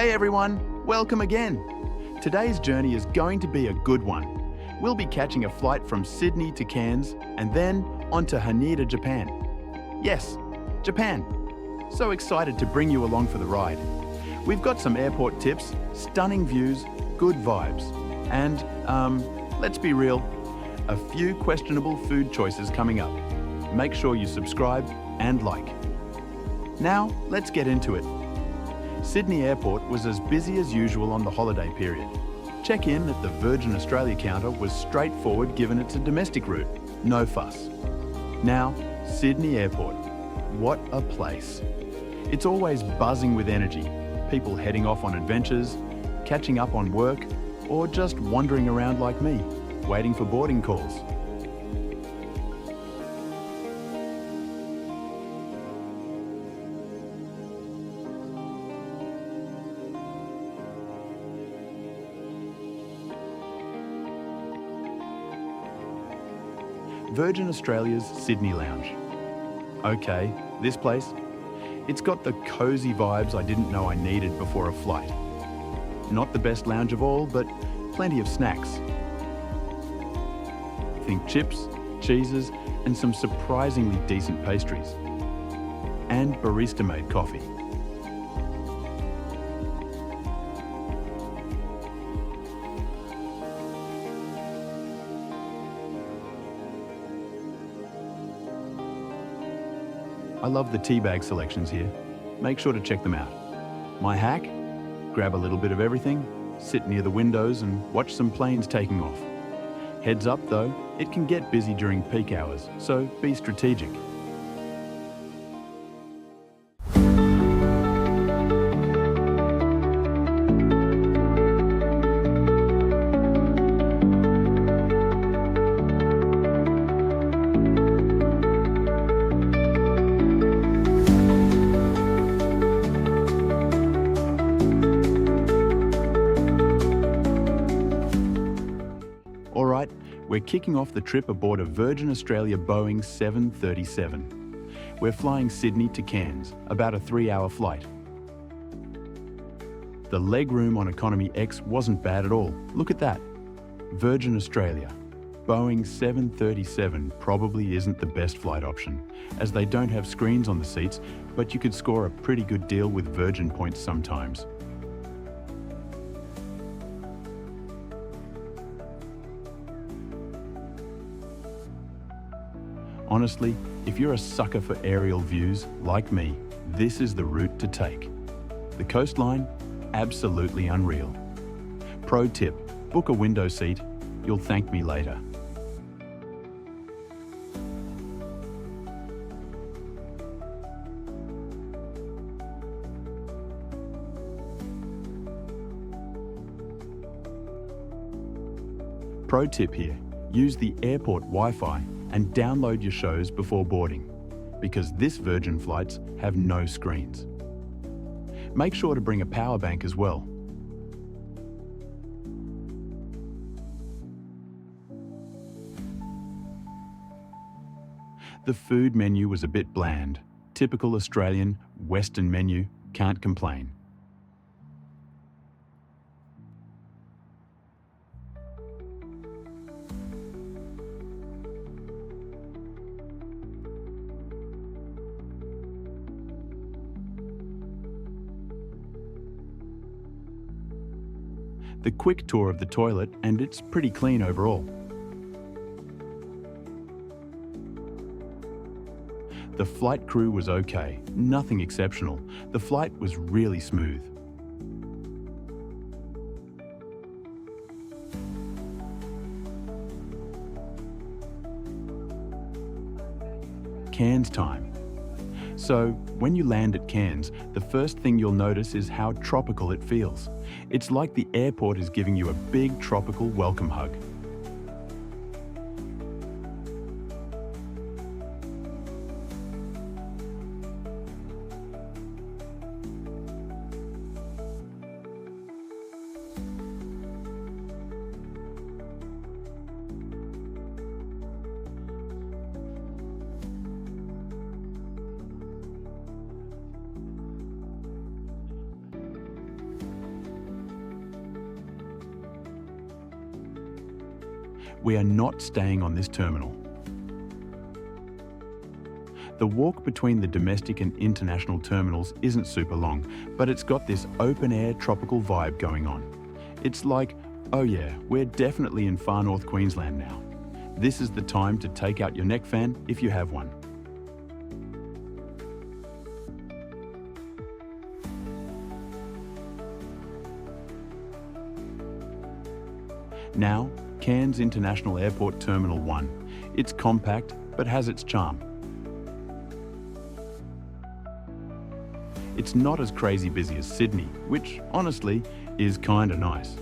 Hey everyone, welcome again. Today's journey is going to be a good one. We'll be catching a flight from Sydney to Cairns and then on to Haneda, Japan. Yes, Japan. So excited to bring you along for the ride. We've got some airport tips, stunning views, good vibes, and, let's be real, a few questionable food choices coming up. Make sure you subscribe and like. Now, let's get into it. Sydney Airport was as busy as usual on the holiday period. Check-in at the Virgin Australia counter was straightforward given it's a domestic route, no fuss. Now, Sydney Airport, what a place. It's always buzzing with energy, people heading off on adventures, catching up on work, or just wandering around like me, waiting for boarding calls. Virgin Australia's Sydney Lounge. Okay, this place, it's got the cozy vibes I didn't know I needed before a flight. Not the best lounge of all, but plenty of snacks. Think chips, cheeses, and some surprisingly decent pastries. And barista-made coffee. I love the tea bag selections here. Make sure to check them out. My hack? Grab a little bit of everything, sit near the windows and watch some planes taking off. Heads up though, it can get busy during peak hours, so be strategic. Alright, we're kicking off the trip aboard a Virgin Australia Boeing 737. We're flying Sydney to Cairns, about a 3-hour flight. The legroom on Economy X wasn't bad at all. Look at that. Virgin Australia. Boeing 737 probably isn't the best flight option, as they don't have screens on the seats, but you could score a pretty good deal with Virgin points sometimes. Honestly, if you're a sucker for aerial views, like me, this is the route to take. The coastline? Absolutely unreal. Pro tip, book a window seat. You'll thank me later. Pro tip here, use the airport Wi-Fi and download your shows before boarding, because this Virgin flights have no screens. Make sure to bring a power bank as well. The food menu was a bit bland. Typical Australian, Western menu, can't complain. The quick tour of the toilet, and it's pretty clean overall. The flight crew was okay, nothing exceptional. The flight was really smooth. Cairns time. So, when you land at Cairns, the first thing you'll notice is how tropical it feels. It's like the airport is giving you a big tropical welcome hug. We are not staying on this terminal. The walk between the domestic and international terminals isn't super long, but it's got this open-air tropical vibe going on. It's like, oh yeah, we're definitely in far north Queensland now. This is the time to take out your neck fan if you have one. Now, Cairns International Airport Terminal 1. It's compact, but has its charm. It's not as crazy busy as Sydney, which, honestly, is kinda nice.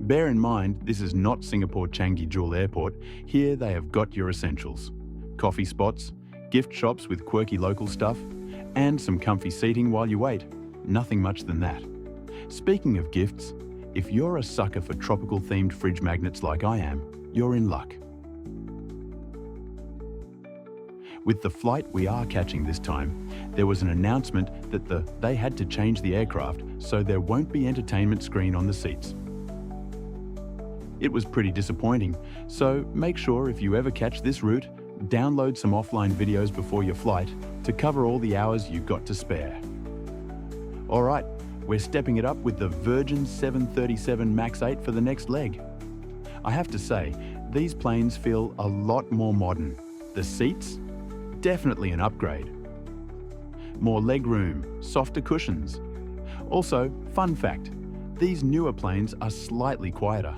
Bear in mind, this is not Singapore Changi Dual Airport. Here they have got your essentials. Coffee spots, gift shops with quirky local stuff, and some comfy seating while you wait. Nothing much than that. Speaking of gifts, if you're a sucker for tropical themed fridge magnets like I am, you're in luck. With the flight we are catching this time, there was an announcement that they had to change the aircraft so there won't be entertainment screen on the seats. It was pretty disappointing, so make sure if you ever catch this route, download some offline videos before your flight to cover all the hours you've got to spare. Alright, we're stepping it up with the Virgin 737 MAX 8 for the next leg. I have to say, these planes feel a lot more modern. The seats? Definitely an upgrade. More legroom, softer cushions. Also, fun fact, these newer planes are slightly quieter.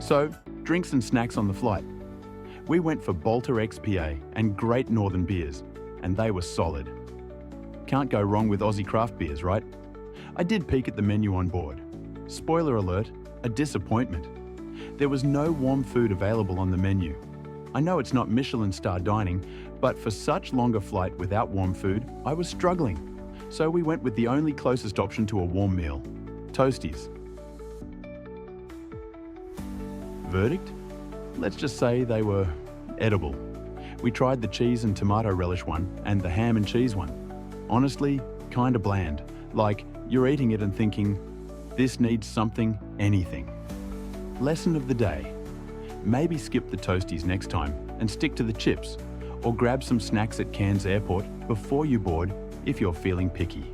So, drinks and snacks on the flight. We went for Bolter XPA and Great Northern beers, and they were solid. Can't go wrong with Aussie craft beers, right? I did peek at the menu on board. Spoiler alert, a disappointment. There was no warm food available on the menu. I know it's not Michelin star dining, but for such longer flight without warm food, I was struggling. So we went with the only closest option to a warm meal, Toasties. Verdict? Let's just say they were edible. We tried the cheese and tomato relish one and the ham and cheese one. Honestly, kinda bland. Like, you're eating it and thinking, this needs something, anything. Lesson of the day. Maybe skip the Toasties next time and stick to the chips, or grab some snacks at Cairns Airport before you board if you're feeling picky.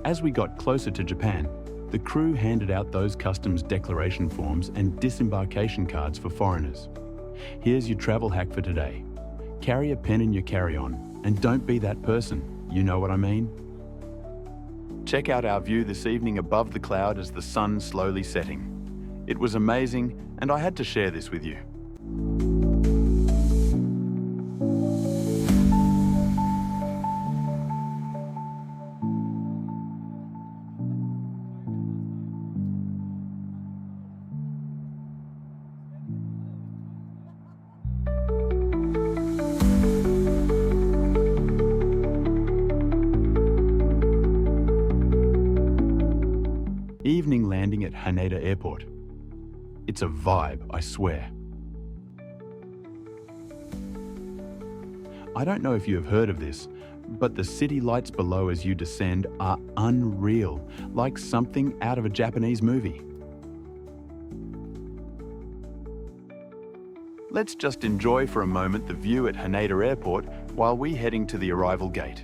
As we got closer to Japan, The crew handed out those customs declaration forms and disembarkation cards for foreigners. Here's your travel hack for today. Carry a pen in your carry-on and don't be that person. You know what I mean? Check out our view this evening above the cloud as the sun slowly setting. It was amazing, and I had to share this with you. Evening landing at Haneda Airport. It's a vibe, I swear. I don't know if you have heard of this, but the city lights below as you descend are unreal, like something out of a Japanese movie. Let's just enjoy for a moment the view at Haneda Airport while we're heading to the arrival gate.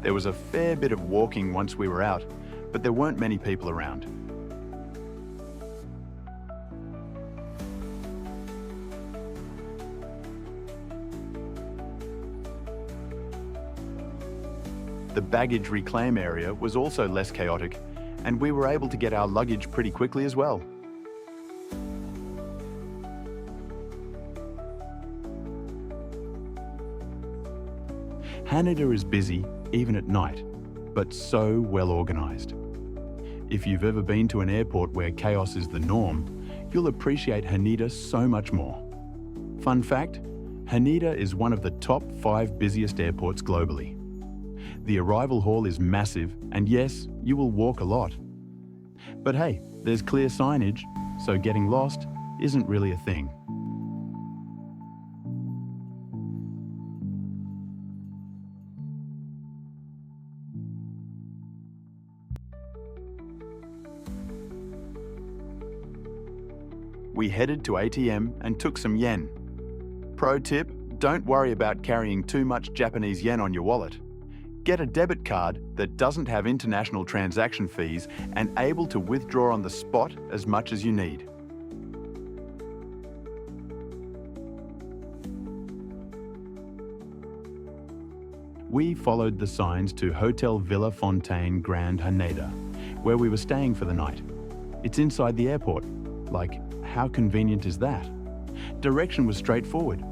There was a fair bit of walking once we were out, but there weren't many people around. The baggage reclaim area was also less chaotic, and we were able to get our luggage pretty quickly as well. Haneda is busy, even at night, but so well organised. If you've ever been to an airport where chaos is the norm, you'll appreciate Haneda so much more. Fun fact, Haneda is one of the top 5 busiest airports globally. The arrival hall is massive, and yes, you will walk a lot. But hey, there's clear signage, so getting lost isn't really a thing. We headed to ATM and took some yen. Pro tip, don't worry about carrying too much Japanese yen on your wallet. Get a debit card that doesn't have international transaction fees and able to withdraw on the spot as much as you need. We followed the signs to Hotel Villa Fontaine Grand Haneda, where we were staying for the night. It's inside the airport. Like, how convenient is that? Direction was straightforward.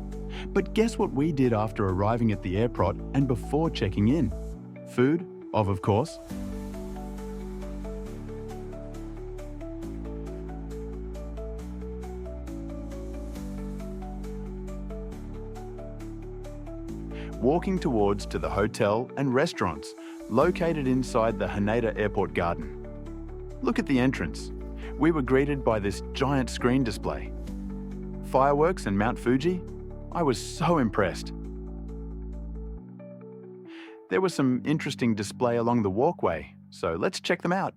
But guess what we did after arriving at the airport and before checking in? Food, of course. Walking towards to the hotel and restaurants located inside the Haneda Airport garden. Look at the entrance. We were greeted by this giant screen display. Fireworks and Mount Fuji? I was so impressed. There was some interesting display along the walkway, so let's check them out.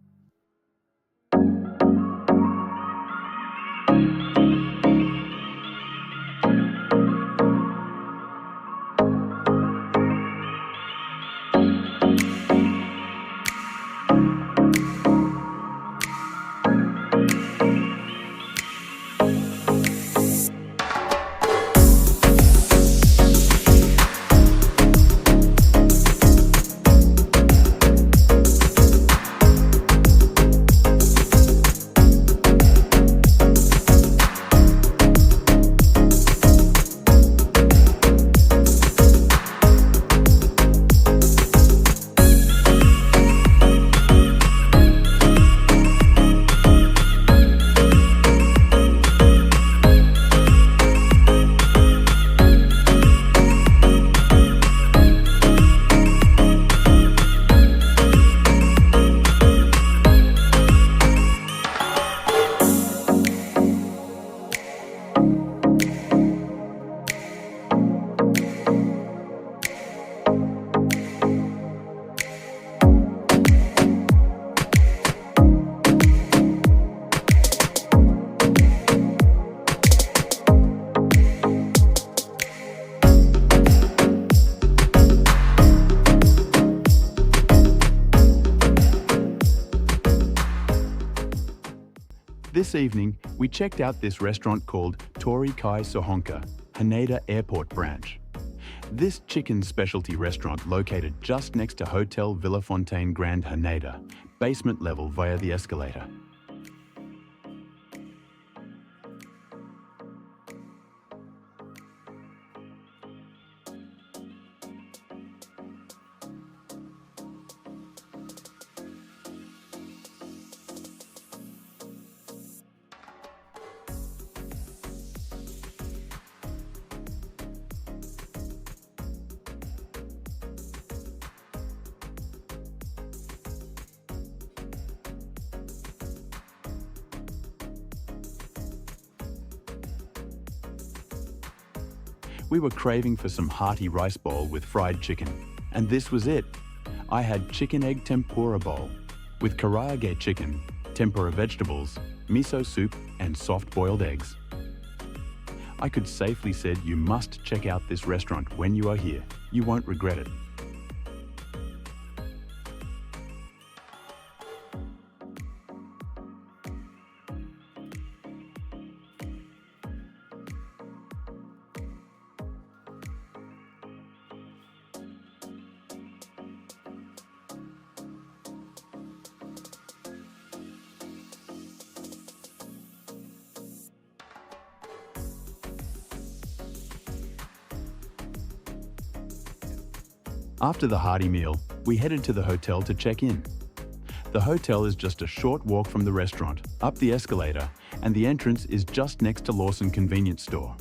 This evening, we checked out this restaurant called Torikai Sohonke, Haneda Airport branch. This chicken specialty restaurant located just next to Hotel Villa Fontaine Grand Haneda, basement level via the escalator. We were craving for some hearty rice bowl with fried chicken, and this was it. I had chicken egg tempura bowl with karaage chicken, tempura vegetables, miso soup, and soft boiled eggs. I could safely say you must check out this restaurant when you are here. You won't regret it. After the hearty meal, we headed to the hotel to check in. The hotel is just a short walk from the restaurant, up the escalator, and the entrance is just next to Lawson convenience store.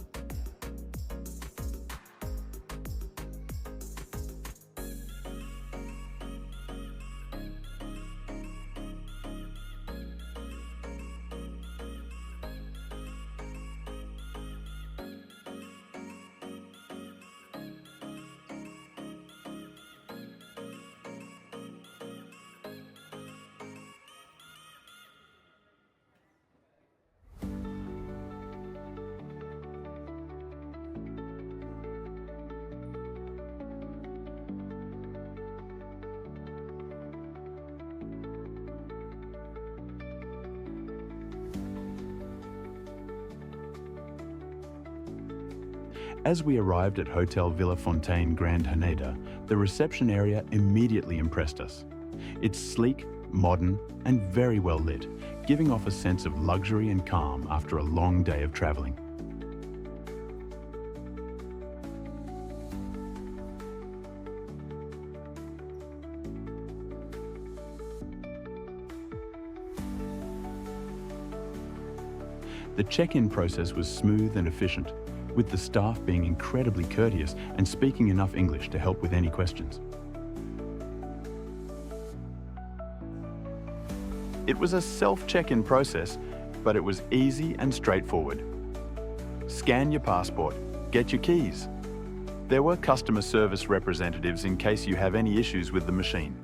As we arrived at Hotel Villa Fontaine Grand Haneda, the reception area immediately impressed us. It's sleek, modern, and very well lit, giving off a sense of luxury and calm after a long day of traveling. The check-in process was smooth and efficient, with the staff being incredibly courteous and speaking enough English to help with any questions. It was a self-check-in process, but it was easy and straightforward. Scan your passport, get your keys. There were customer service representatives in case you have any issues with the machine.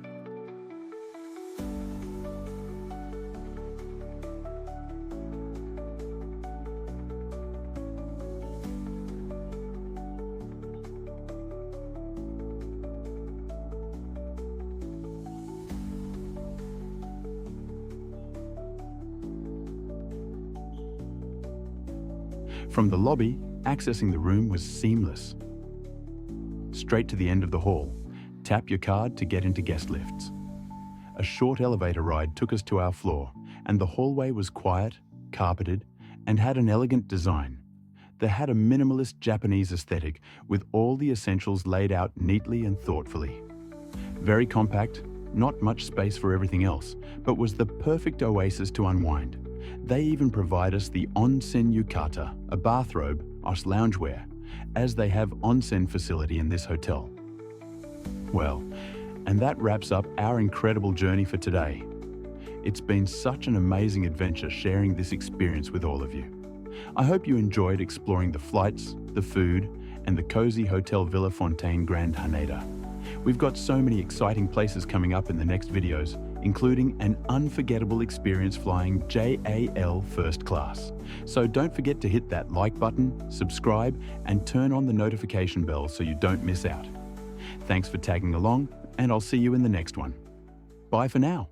From the lobby, accessing the room was seamless. Straight to the end of the hall, tap your card to get into guest lifts. A short elevator ride took us to our floor, and the hallway was quiet, carpeted, and had an elegant design. They had a minimalist Japanese aesthetic with all the essentials laid out neatly and thoughtfully. Very compact, not much space for everything else, but was the perfect oasis to unwind. They even provide us the onsen yukata, a bathrobe, us loungewear, as they have onsen facility in this hotel. Well, and that wraps up our incredible journey for today. It's been such an amazing adventure sharing this experience with all of you. I hope you enjoyed exploring the flights, the food, and the cozy Hotel Villa Fontaine Grand Haneda. We've got so many exciting places coming up in the next videos, including an unforgettable experience flying JAL First Class. So don't forget to hit that like button, subscribe, and turn on the notification bell so you don't miss out. Thanks for tagging along, and I'll see you in the next one. Bye for now.